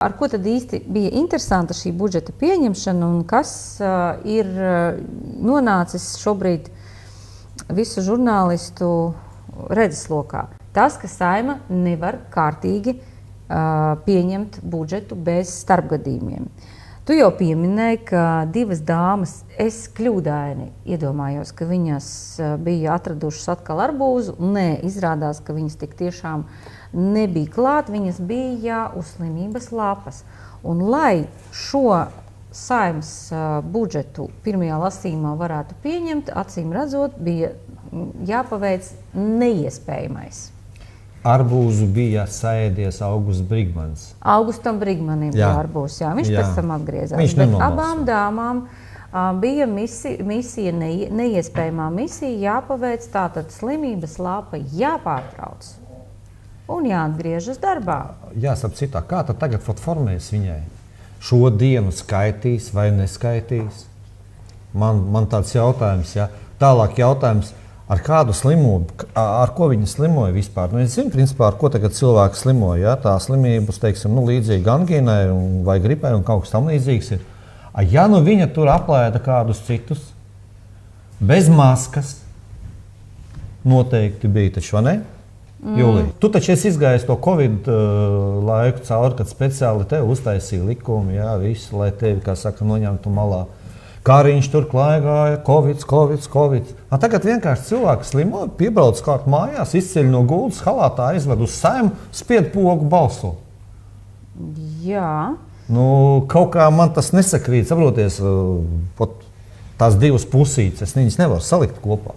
Ar ko tad īsti bija interesanta šī budžeta pieņemšana un kas ir nonācis šobrīd visu žurnālistu redzeslokā? Tas, ka Saeima nevar kārtīgi pieņemt budžetu bez starpgadījumiem. Tu jau pieminēji, ka divas dāmas, es kļūdaini iedomājos, ka viņas bija atradušas atkal arbūzu. Nē, izrādās, ka viņas tik tiešām nebija klāt, viņas bija uz slimības lapas. Un lai šo Saeimas budžetu pirmajā lasījumā varētu pieņemt, acīm redzot, bija jāpaveic neiespējamais. Arbūzu bija saēdies Augusts Brigmans. Augustam Brigmanim bija arbūs, jā, viņš pēc tam atgriezās. Viņš bet abām dāmām bija misija, neiespējamā misija jāpaveic, tātad slimības lapa jāpārtrauc un jāatgriežas darbā. Jāsap citā, kā tad tagad formēs viņai? Šo dienu skaitīs vai neskaitīs? Man tāds jautājums, jā. Tālāk jautājums, ar kādu slimību, ar ko viņa slimoja vispār? Es zinu, principā, ar ko tagad cilvēki slimoja, jā. Tā slimības, teiksim, līdzīga angīnai vai gripai un kaut kas tam līdzīgs ir. Ja nu viņa tur aplaida kādus citus, bez maskas, noteikti bija taču, vai ne? Jūlija, tu taču esi izgājis to Covid laiku cauri, kad speciāli tev uztaisīja likumu, jā, visu, lai tevi, kā saka, noņemtu malā. Kāriņš tur klaigāja, Covid. Tagad vienkārši cilvēki slimo, piebrauc kārt mājās, izceļ no gultas, halātā aizved uz Saeimu, spied pogu, balso. Jā. Kaut kā man tas nesakrīt, saproties, tās divas pusītes, es viņas nevaru salikt kopā.